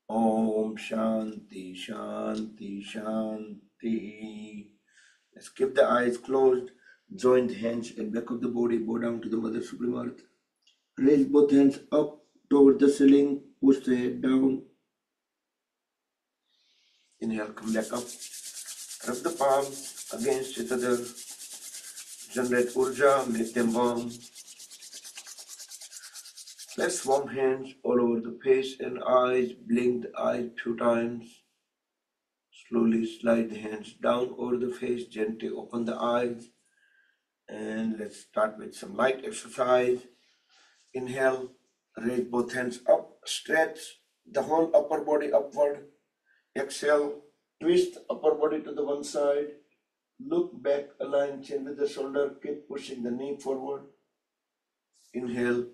Om Shanti Shanti Shanti. Let's keep the eyes closed, join the hands at back of the body, bow down to the Mother Supreme Earth. Raise both hands up toward the ceiling, push the head down. Inhale, come back up. Rub the palms against each other. Generate urja, make them warm. Let's warm hands all over the face and eyes. Blink the eyes few times. Slowly slide the hands down over the face. Gently open the eyes. And let's start with some light exercise. Inhale, raise both hands up. Stretch the whole upper body upward. Exhale, twist upper body to the one side. Look back, align chin with the shoulder. Keep pushing the knee forward. Inhale,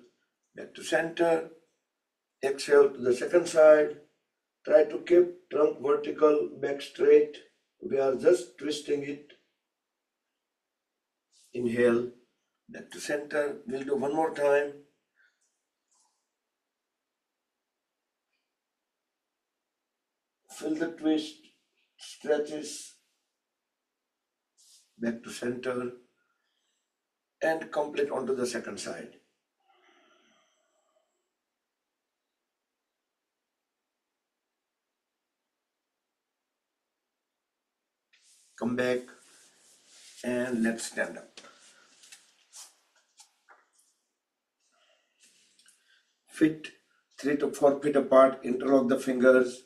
back to center. Exhale to the second side. Try to keep trunk vertical, back straight. We are just twisting it. Inhale, back to center. We'll do one more time. Feel the twist, stretches, back to center, and complete onto the second side. Come back and let's stand up. Feet 3 to 4 feet apart, interlock the fingers.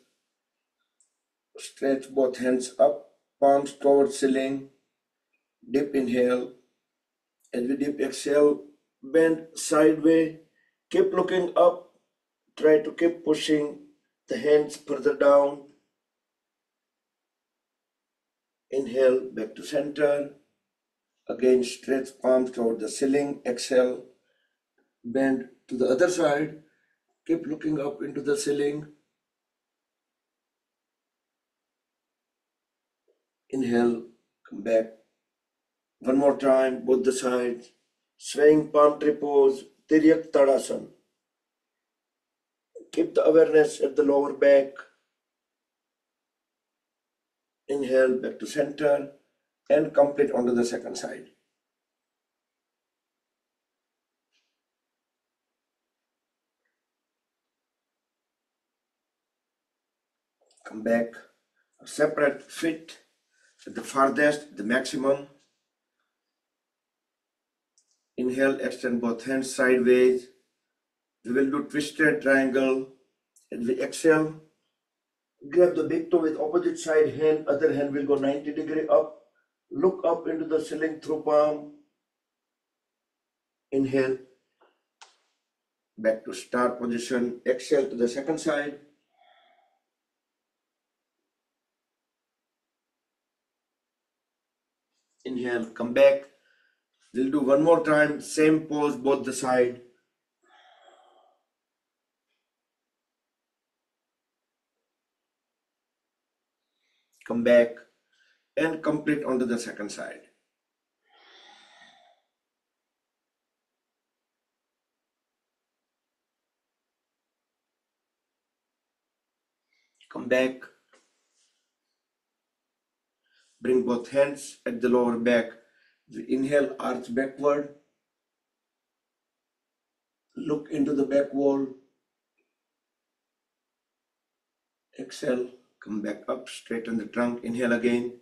Stretch both hands up, palms towards ceiling. Deep inhale. As we deep exhale, bend sideways. Keep looking up. Try to keep pushing the hands further down. Inhale, back to center. Again, stretch palms toward the ceiling. Exhale, bend to the other side. Keep looking up into the ceiling. Inhale, come back. One more time, both the sides. Swaying palm tree pose, Tiryak Tadasana. Keep the awareness at the lower back. Inhale, back to center, and complete onto the second side. Come back. Separate feet at the farthest, the maximum. Inhale, extend both hands sideways. We will do twisted triangle. And we exhale. Grab the big toe with opposite side hand. Other hand will go 90 degree up. Look up into the ceiling through palm. Inhale. Back to star position. Exhale to the second side. Inhale, come back. We'll do one more time. Same pose, both the side. Come back and complete onto the second side. Come back. Bring both hands at the lower back. Inhale, arch backward. Look into the back wall. Exhale, come back up, straighten the trunk. Inhale again.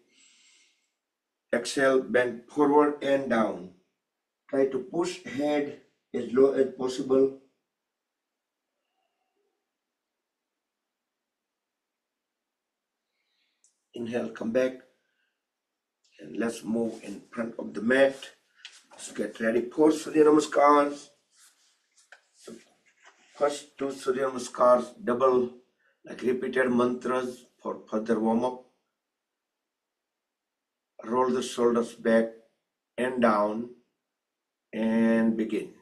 Exhale, bend forward and down. Try to push head as low as possible. Inhale, come back. And let's move in front of the mat. Let's get ready for Surya Namaskars. First two Surya Namaskars, double, like repeated mantras for further warm up. Roll the shoulders back and down and begin.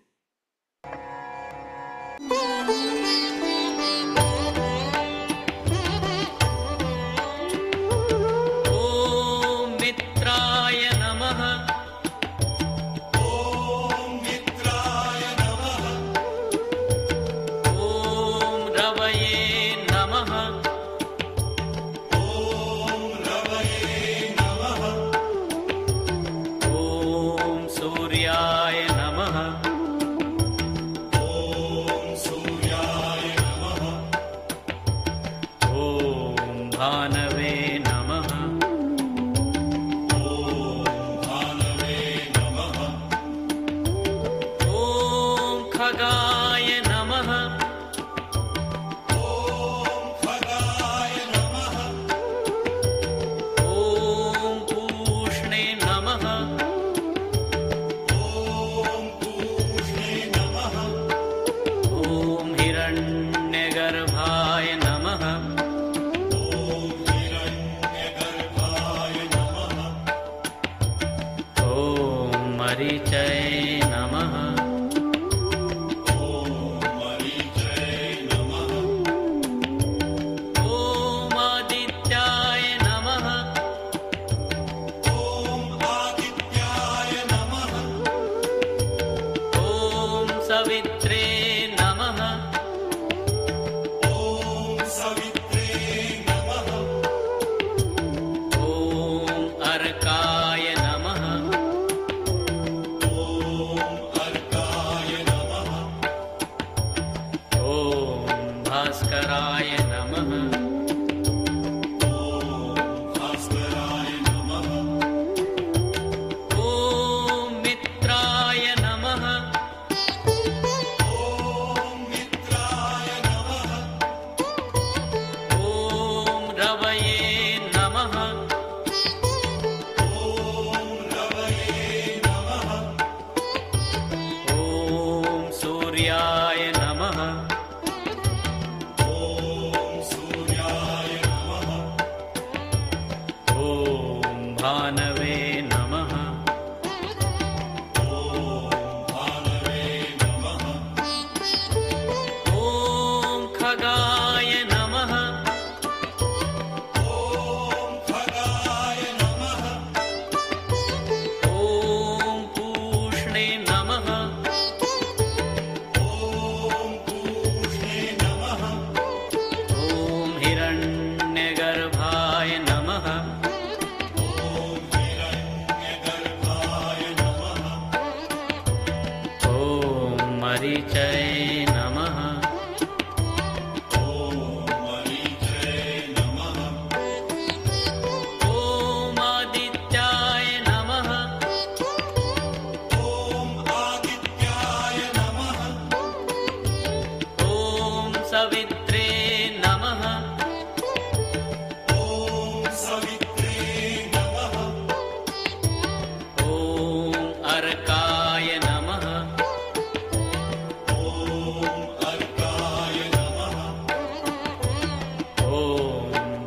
अर्काय नमः।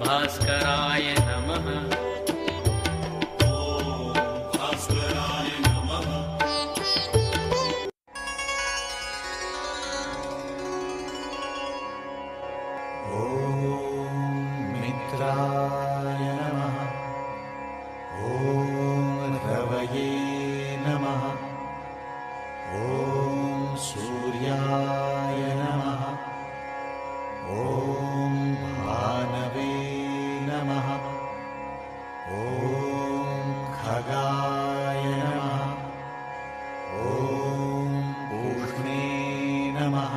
भास्कराय नमः। मित्राय नमः। ॐ रवये नमः। ॐ सूर्याय नमः। ॐ भानवे नमः। ॐ खगाय नमः। ॐ पूष्णे नमः।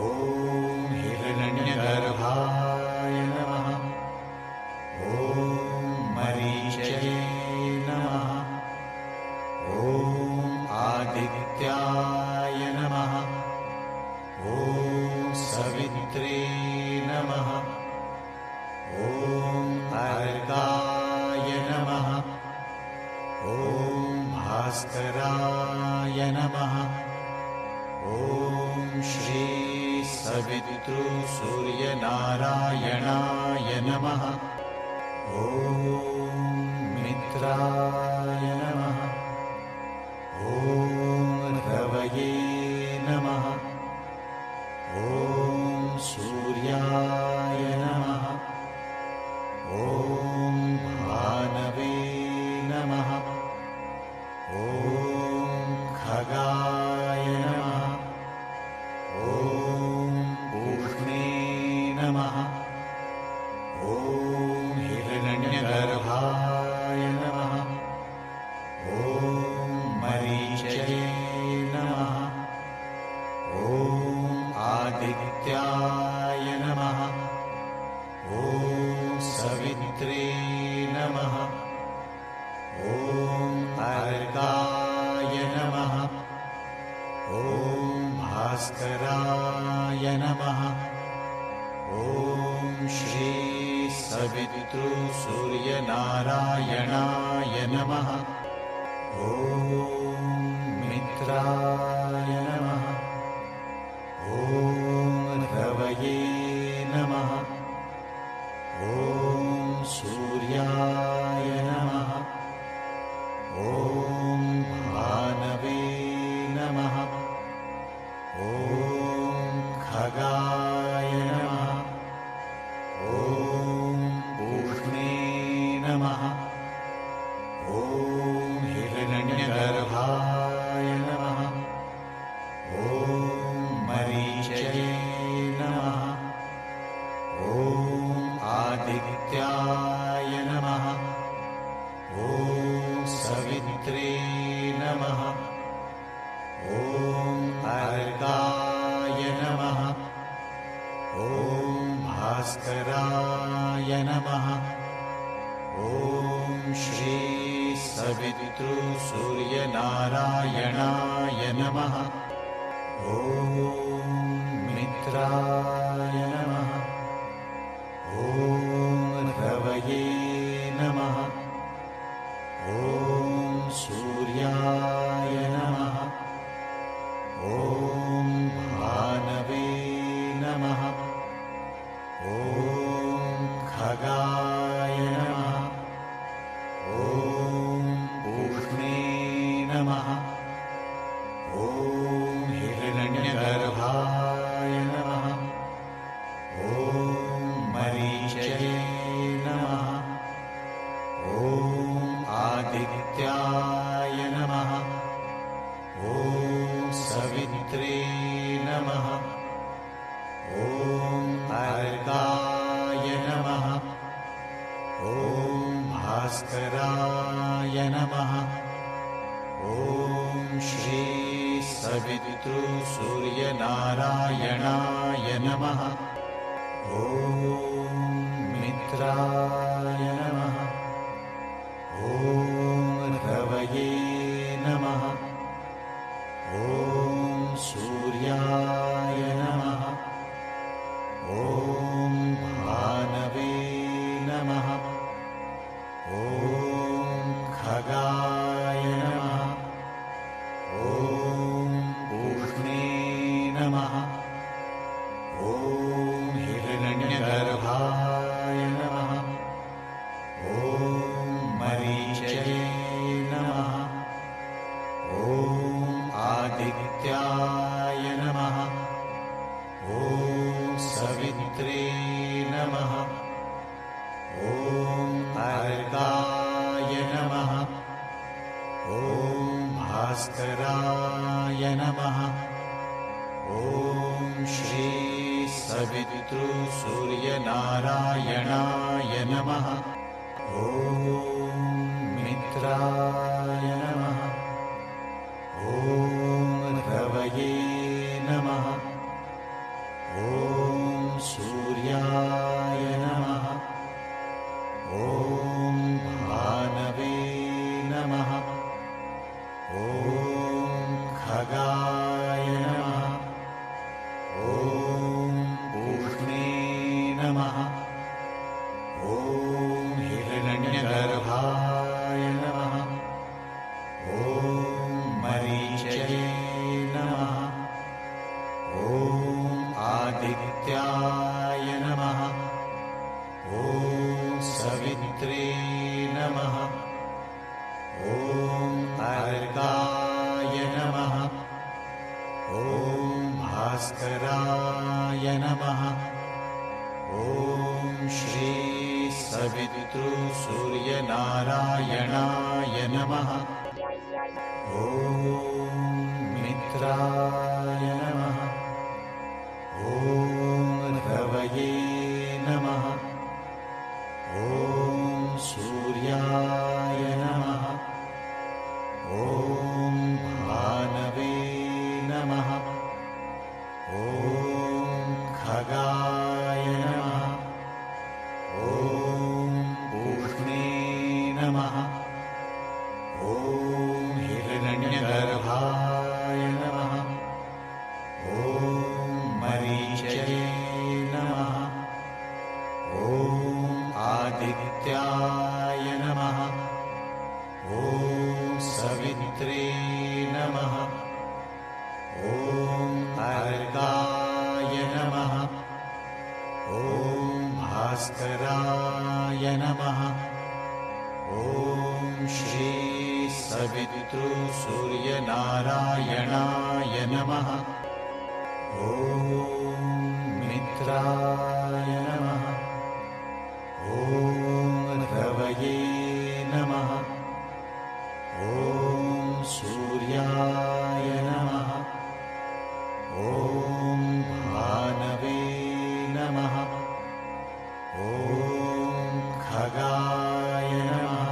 ॐ हिरण्यगर्भाय नमः। ॐ मरीचये नमः। ॐ आदित्याय नमः। ॐ सवित्रे नमः। ॐ अर्काय नमः। ॐ भास्कराय नमः। ॐ श्री सवितृ सूर्यनारायणाय नमः। ॐ मित्राय नमः। ॐ रवये नमः। ॐ सूर्याय नमः। ॐ भानवे नमः। ॐ खगाय नमः। ॐ पूष्णे नमः। ॐ हिरण्यगर्भाय नमः। ॐ मरीचये नमः। ॐ आदित्याय नमः। ॐ सवित्रे नमः। ॐ अर्काय नमः। ॐ भास्कराय नमः। ॐ श्री सवितृ सूर्यनारायणाय नमः। ॐ मित्राय नमः। ॐ रवये नमः। ॐ सूर्याय नमः। ॐ भानवे नमः। ॐ खगाय नमः। ॐ पूष्णे नमः। ॐ हिरण्यगर्भाय नमः। ॐ मरीचये नमः। ॐ आदित्याय नमः। ॐ सवित्रे नमः। ॐ अर्काय नमः। ॐ भास्कराय नमः। ॐ श्री सवितृ सूर्यनारायणाय नमः। ॐ मित्राय नमः। ॐ रवये नमः। ॐ सूर्याय नमः। ॐ भानवे नमः। ॐ खगाय नमः। ॐ पूष्णे नमः। ॐ हिरण्यगर्भाय नमः। ॐ मरीचये नमः। ॐ आदित्याय नमः। ॐ सवित्रे नमः। ॐ अर्काय नमः। ॐ भास्कराय नमः। ॐ श्री सवितृ सूर्यनारायणाय नमः। ॐ मित्राय नमः। ॐ रवये नमः। ॐ सूर्याय नमः। ॐ भानवे नमः। ॐ खगाय नमः। भास्कराय नमः। ॐ श्री सवितृसूर्यनारायणाय नमः। ॐ मित्राय नमः। ॐ रवये नमः। ॐ सूर्याय नमः। ॐ भानवे नमः। ॐ खगाय नमः। ॐ पूष्णे नमः। ॐ हिरण्यगर्भाय नमः। ॐ मरीचये नमः। ॐ आदित्याय नमः। ॐ सवित्रे नमः। ॐ अर्काय नमः। ॐ भास्कराय नमः। ॐ श्री सवितृसूर्यनारायणाय नमः। ॐ मित्राय नमः। ॐ रवये नमः। ॐ सूर्याय नमः। ॐ भानवे नमः। ॐ खगाय नमः। ॐ पूष्णे नमः। ॐ हिरण्यगर्भाय नमः। ॐ मरीचये नमः। ॐ आदित्याय नमः। ॐ सवित्रे नमः। ॐ अर्काय नमः। ॐ भास्कराय नमः। ॐ श्री सवितृसूर्यनारायणाय नमः। ॐ मित्राय नमः। ॐ रवये नमः। ॐ सूर्याय नमः। ॐ भानवे नमः। ॐ खगाय नमः।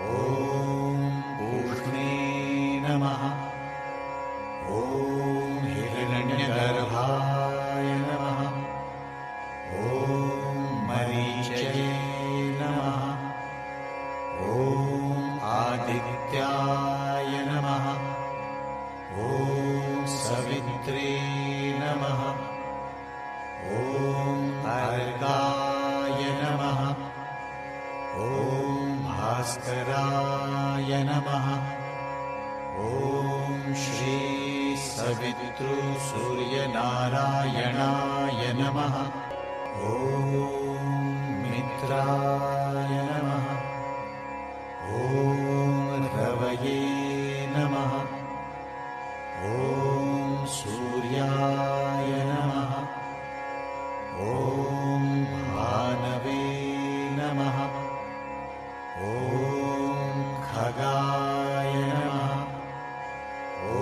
ॐ पूष्णे नमः। ॐ हिरण्यगर्भाय नमः। ॐ मरीचये नमः। ॐ आदित्याय नमः। ॐ सवित्रे नमः। ॐ अर्काय नमः। ॐ भास्कराय नमः। ॐ श्री सवितृसूर्यनारायणाय नमः। ॐ मित्राय नमः। ॐ रवये नमः। ॐ सूर्याय नमः। ॐ भानवे नमः। ॐ खगाय नमः। ॐ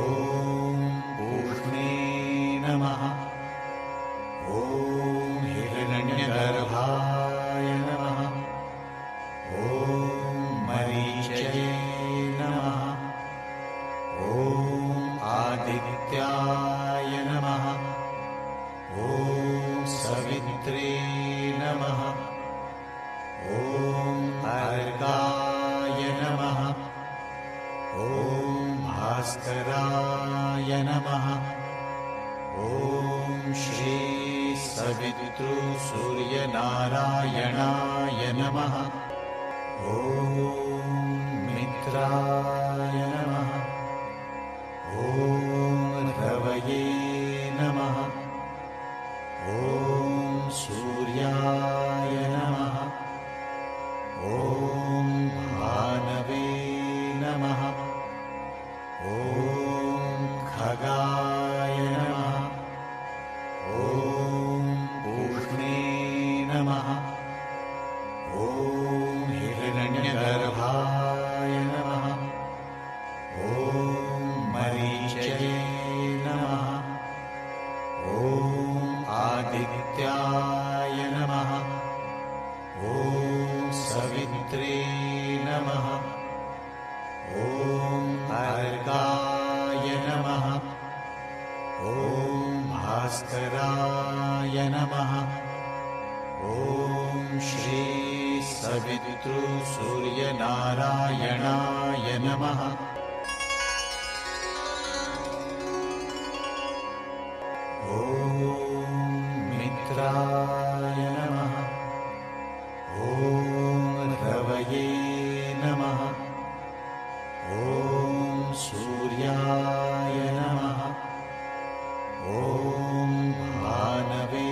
पूष्णे नमः। ॐ हिरण्यगर्भाय नमः। ॐ मरीचये नमः। ॐ आदित्याय नमः। ॐ सवित्रे नमः। ॐ अर्काय नमः। ॐ भास्कराय नमः। ॐ श्री सवितृसूर्यनारायणाय नमः। ॐ मित्राय नमः। ॐ रवये नमः। ॐ सूर्याय नमः। ॐ भानवे नमः। ॐ खगाय नमः। ॐ पूष्णे नमः। ॐ हिरण्यगर्भाय नमः। भास्कराय नमः। ॐ श्री सवितृसूर्यनारायणाय नमः। ॐ मित्राय नमः। ॐ रवये नमः। ॐ सूर्याय नमः। ॐ भानवे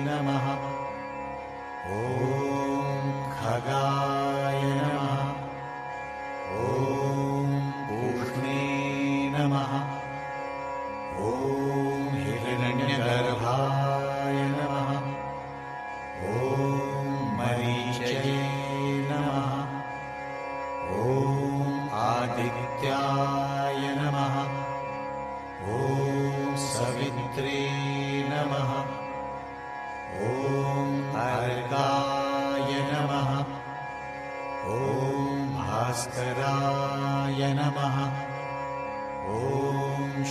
नमः। ॐ खगाय नमः। ॐ पूष्णे नमः। ॐ हिरण्यगर्भाय नमः। ॐ मरीचये नमः। ॐ आदित्याय नमः। ॐ सवित्रे नमः। ॐ अर्काय नमः। ॐ भास्कराय नमः। ॐ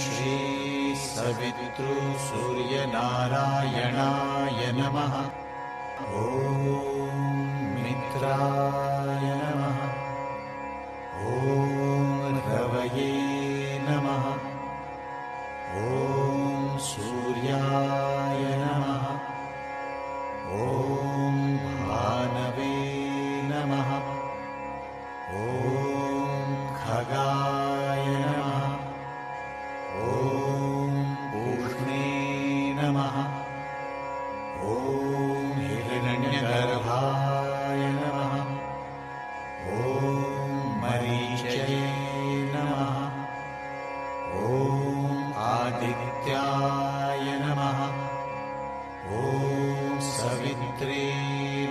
श्री सवितृसूर्यनारायणाय नमः। ॐ मित्राय नमः। ॐ रवये नमः। ॐ सूर्याय नमः। ॐ भानवे नमः। ॐ खगाय नमः। ॐ पूष्णे नमः। ॐ हिरण्यगर्भाय नमः। ॐ मरीचये नमः। ॐ आदित्याय नमः। ॐ सवित्रे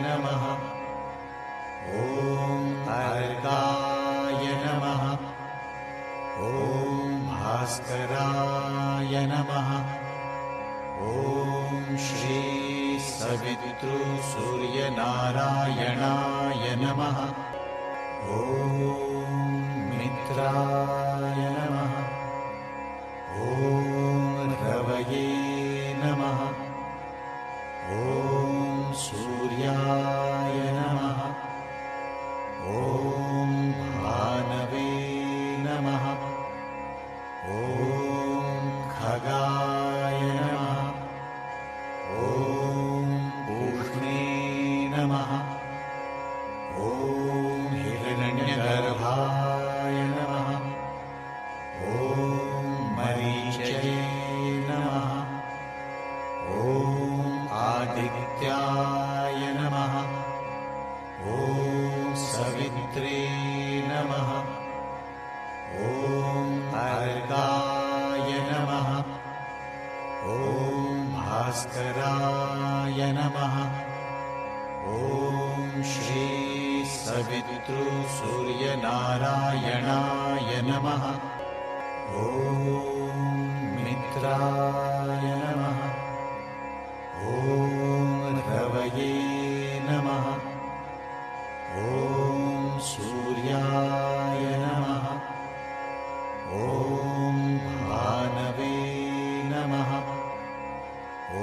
नमः। ॐ अर्काय नमः। ॐ भास्कराय नमः। ॐ श्री सवितृसूर्यनारायणाय नमः। ॐ मित्राय नमः। ॐ रवये नमः। ॐ सूर्याय नमः। ॐ भानवे नमः। ॐ खगाय नमः। ॐ पूष्णे नमः। ॐ हिरण्यगर्भाय नमः। ॐ मरीचये नमः। ॐ आदित्याय नमः। ॐ सवित्रे नमः। ॐ अर्काय नमः। ॐ भास्कराय नमः। ॐ श्री सवितृसूर्यनारायणाय नमः। ॐ मित्राय नमः। ॐ रवये नमः। ॐ सूर्याय नमः। ॐ भानवे नमः। ॐ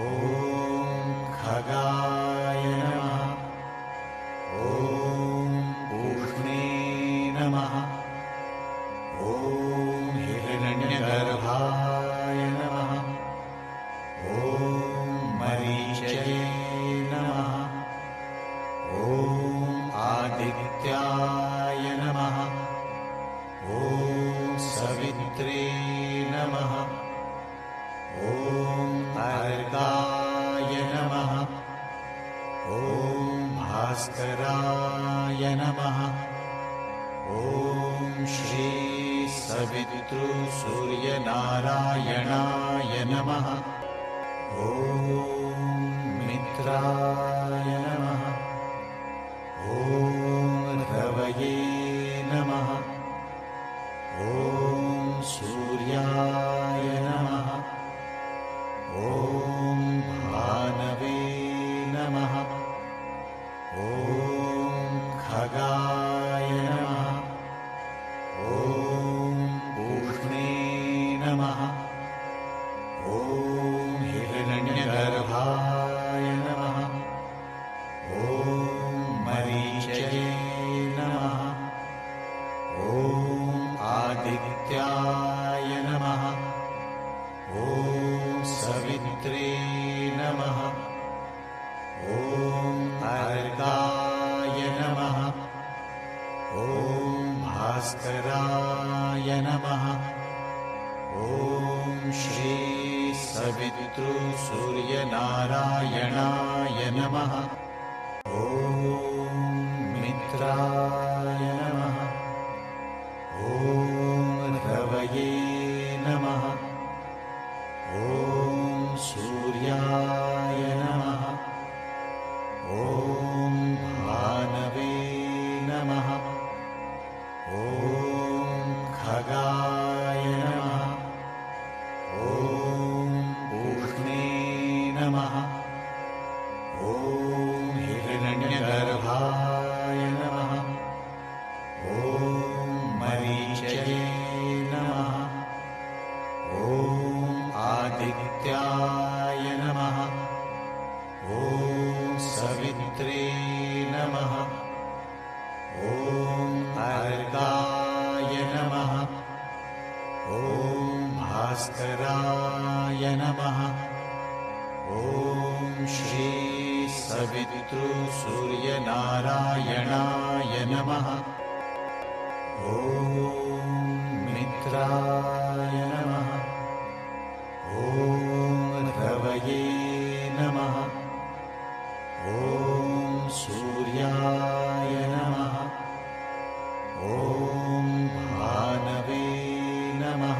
खगाय नमः। ॐ पूष्णे नमः। ॐ हिरण्यगर्भाय नमः। ॐ मरीचये नमः। ॐ आदित्याय नमः। ॐ सवित्रे नमः। ॐ अर्काय नमः। ॐ भास्कराय नमः। ॐ श्री सवितृसूर्यनारायणाय नमः। ॐ मित्राय नमः। ॐ रवये नमः। ॐ सूर्याय नमः। ॐ भानवे नमः। ॐ खगाय नमः। ॐ पूष्णे नमः। ॐ हिरण्यगर्भाय आदित्याय नमः। ॐ सवित्रे नमः। ॐ अर्काय नमः। ॐ भास्कराय नमः। ॐ श्री सवितृसूर्यनारायणाय नमः। ॐ मित्राय नमः। ॐ रवये नमः। ॐ सूर्याय नमः। ॐ भानवे नमः। ॐ खगाय नमः। ॐ पूष्णे नमः। ॐ हिरण्यगर्भाय नमः। ॐ मरीचये नमः। ॐ आदित्याय नमः। ॐ सवित्रे नमः। ॐ अर्काय नमः। ॐ भास्कराय नमः। ॐ श्री सवितृसूर्यनारायणाय नमः। ॐ मित्राय नमः। ॐ रवये नमः। ॐ सूर्याय नमः। ॐ भानवे नमः।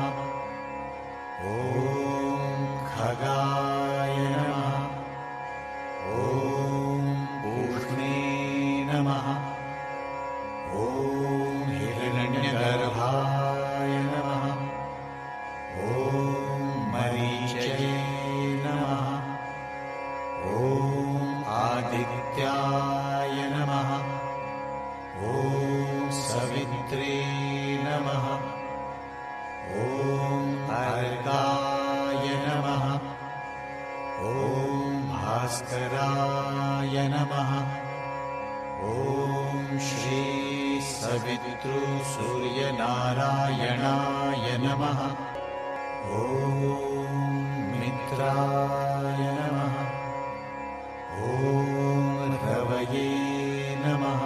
ॐ खगाय नमः। ॐ पूष्णे नमः। ॐ हिरण्यगर्भाय नमः। ॐ मरीचये नमः। ॐ आदित्याय नमः। ॐ सवित्रे नमः। ॐ अर्काय नमः। ॐ भास्कराय नमः। ॐ श्री सवितृसूर्यनारायणाय नमः। ॐ मित्राय नमः। ॐ रवये नमः।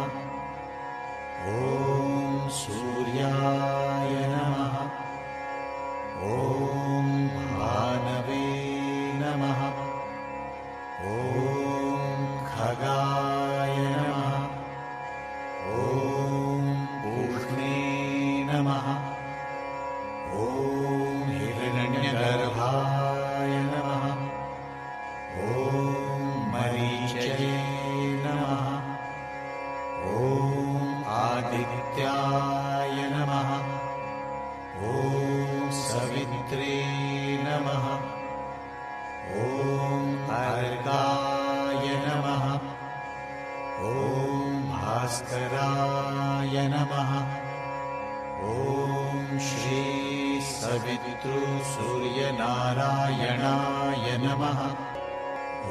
ॐ सूर्याय नमः। ॐ भानवे नमः। ॐ खगाय नमः। ॐ पूष्णे नमः। ॐ हिरण्यगर्भाय नमः। ॐ मरीचये नमः। ॐ आदित्याय नमः। ॐ सवित्रे नमः। ॐ अर्काय नमः। ॐ भास्कराय नमः। ॐ श्री सवितृसूर्यनारायणाय नमः।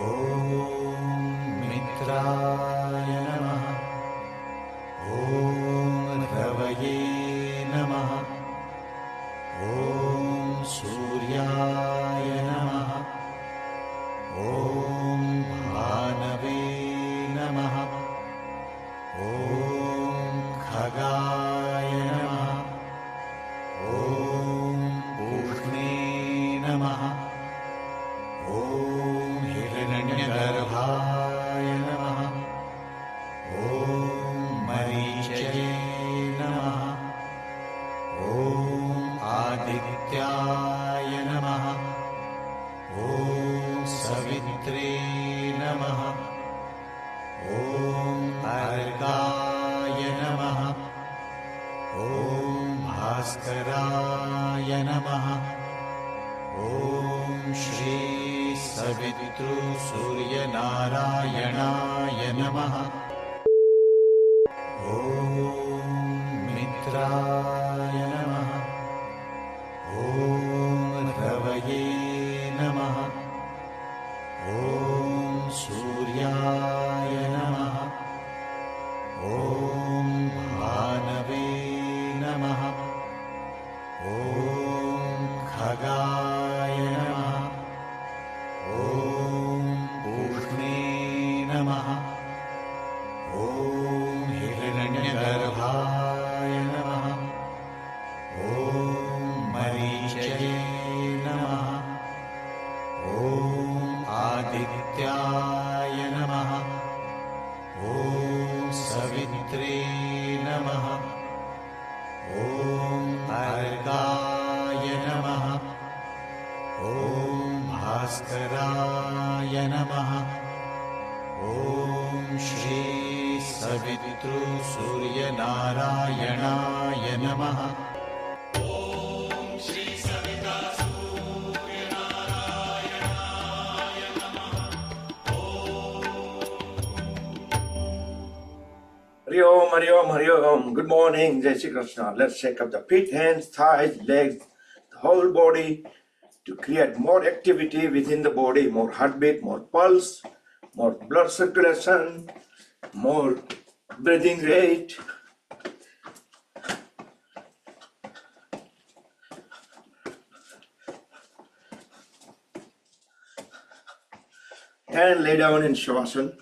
ॐ मित्राय नमः। ॐ रवये नमः। ॐ सूर्याय नमः। ॐ भानवे नमः। ॐ खगाय नमः। ॐ पूष्णे नमः। ॐ हिरण्यगर्भाय नमः। ॐ मरीचये नमः। ॐ आदित्याय नमः। ॐ सवित्रे नमः। ॐ अर्काय नमः। ॐ भास्कराय नमः। ॐ श्री सवितृसूर्यनारायणाय नमः। ॐ मित्राय नमः। ॐ रवये नमः। ॐ सूर्याय नमः। ॐ भानवे नमः। ॐ ॐ खगाय नमः। ॐ पूष्णे नमः। ॐ हिरण्यगर्भाय नमः। ॐ मरीचये नमः। ॐ आदित्याय नमः। ॐ सवित्रे नमः। ॐ अर्काय नमः। ॐ भास्कराय नमः। ॐ श्री सवितृसूर्यनारायणाय नमः। Hari Om, Hari Om, Hari Om. Good morning, Jai Shri Krishna. Let's shake up the feet, hands, thighs, legs, the whole body to create more activity within the body, more heartbeat, more pulse, more blood circulation, more breathing rate. And lay down in Shavasana.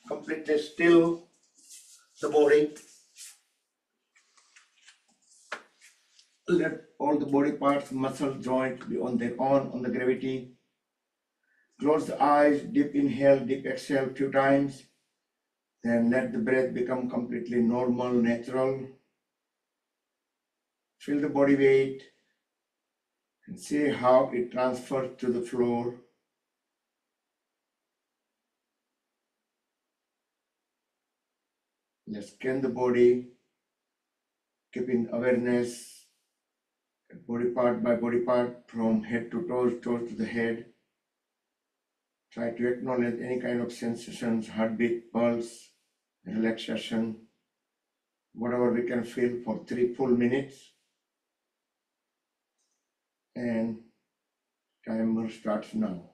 Completely still the body. Let all the body parts, muscle, joint be on their own, on the gravity. Close the eyes, deep inhale, deep exhale few times. Then let the breath become completely normal, natural. Feel the body weight and see how it transfers to the floor. Let's scan the body, keeping awareness body part by body part from head to toes, toes to the head. Try to acknowledge any kind of sensations, heartbeat, pulse, relaxation, whatever we can feel for 3 full minutes. And timer starts now.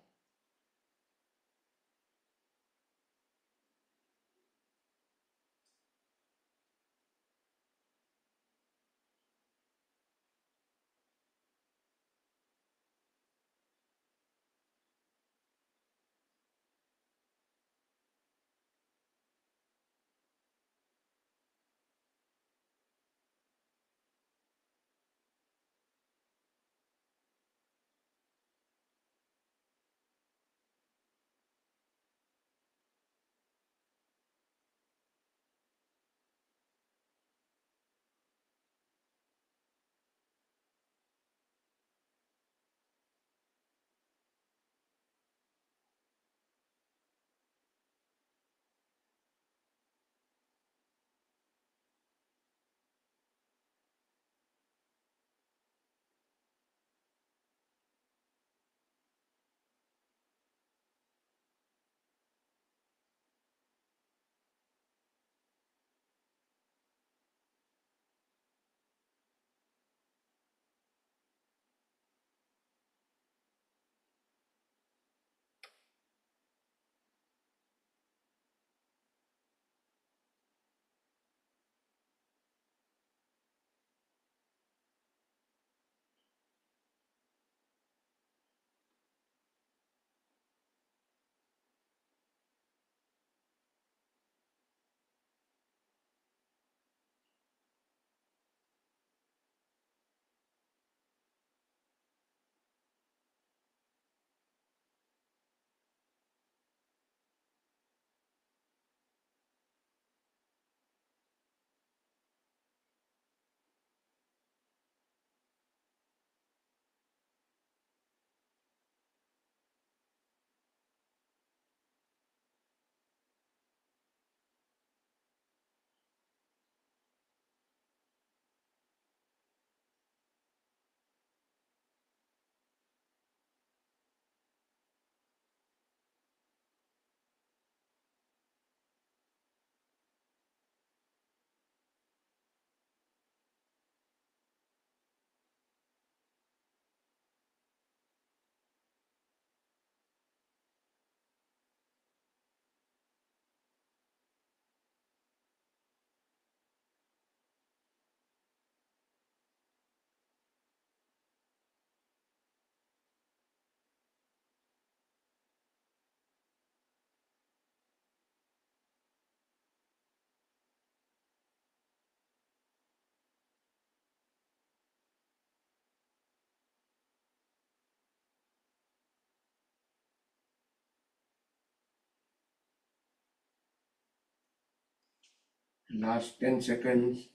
Last 10 seconds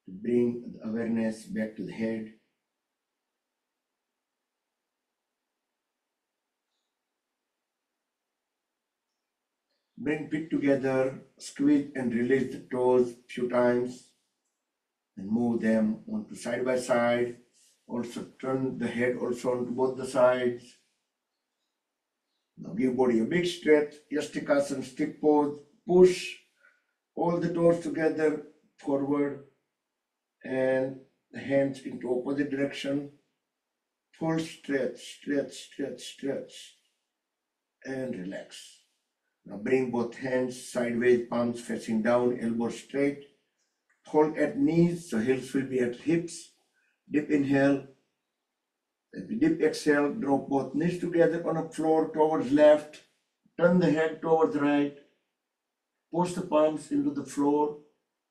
to bring the awareness back to the head. Bring feet together, squeeze and release the toes few times and move them onto side by side. Also turn the head also onto both the sides. Now give body a big stretch, Yastikasana stick pose, push all the toes together forward and the hands into opposite direction. Full stretch, stretch, stretch, stretch and relax. Now bring both hands sideways, palms facing down, elbows straight. Hold at knees, so heels will be at hips. Deep inhale. As we deep exhale, drop both knees together on the floor towards left. Turn the head towards right. Push the palms into the floor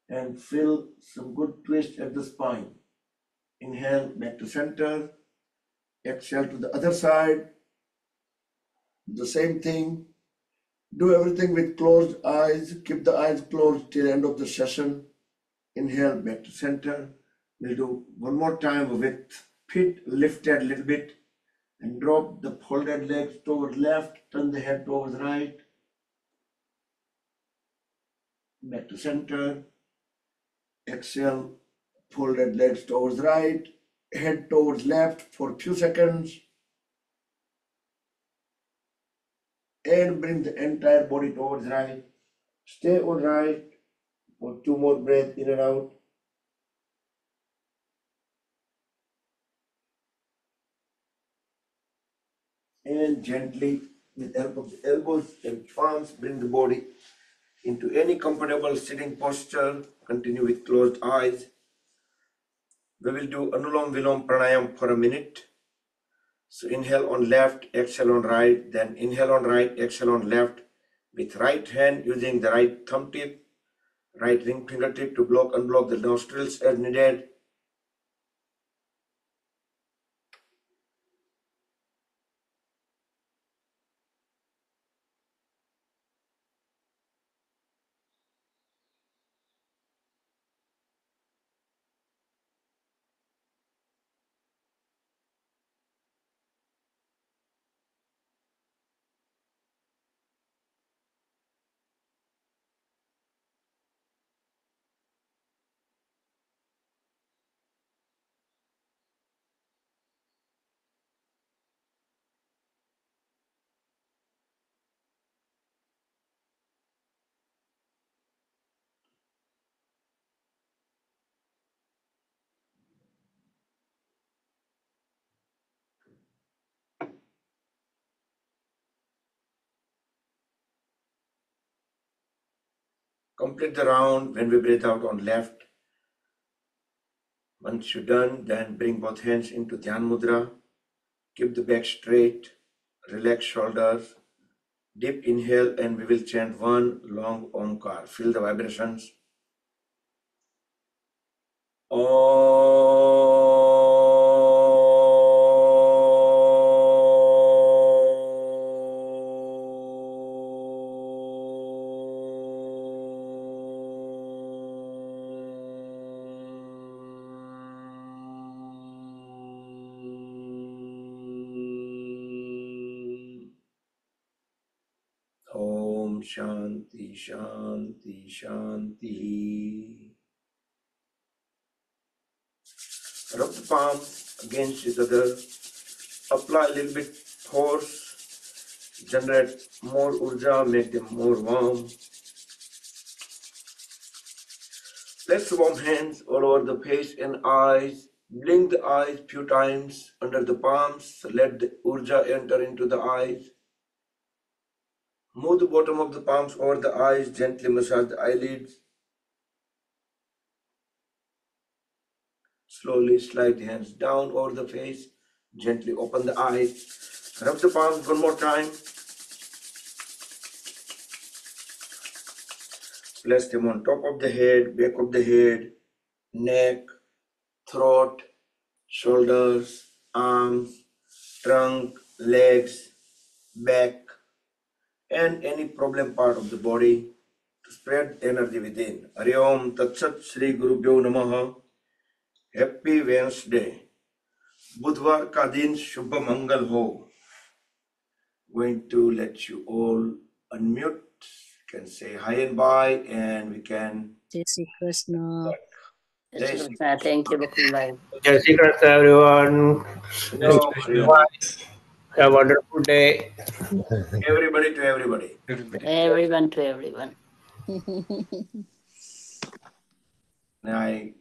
and feel some good twist at the spine. Inhale back to center. Exhale to the other side. The same thing. Do everything with closed eyes. Keep the eyes closed till the end of the session. Inhale back to center. We'll do one more time with feet lifted a little bit and drop the folded legs towards left. Turn the head towards right. Back to center. Exhale, folded legs towards right. Head towards left for a few seconds. And bring the entire body towards right. Stay on right for 2 more breaths in and out. And gently, with help of the elbows and palms, bring the body into any comfortable sitting posture. Continue with closed eyes. We will do Anulom Vilom Pranayam for a minute. So inhale on left, exhale on right, then inhale on right, exhale on left. With right hand using the right thumb tip, right ring fingertip to block, unblock the nostrils as needed. Complete the round when we breathe out on left. Once you're done, then bring both hands into Dhyan Mudra. Keep the back straight, relax shoulders. Deep inhale and we will chant one long Omkar. Feel the vibrations. Om Shanti Shanti Shanti. Rub the palms against each other. Apply a little bit force. Generate more urja, make them more warm. Place warm hands all over the face and eyes. Blink the eyes few times under the palms. Let the urja enter into the eyes. Move the bottom of the palms over the eyes. Gently massage the eyelids. Slowly slide the hands down over the face. Gently open the eyes. Rub the palms one more time. Place them on top of the head, back of the head, neck, throat, shoulders, arms, trunk, legs, back, and any problem part of the body spread energy within. Hari Om Tat Sat Shri Guru Pyo Namaha. Happy Wednesday. बुधवार का दिन शुभ मंगल हो. Going to let you all unmute. Can say hi and bye, and we can. Jai Shri Krishna. Jai Shri Thank you, Bakulbhai. Jai Shri Krishna, everyone. Hello, everyone. Have a wonderful day. Everybody to everybody. Everyone to everyone. I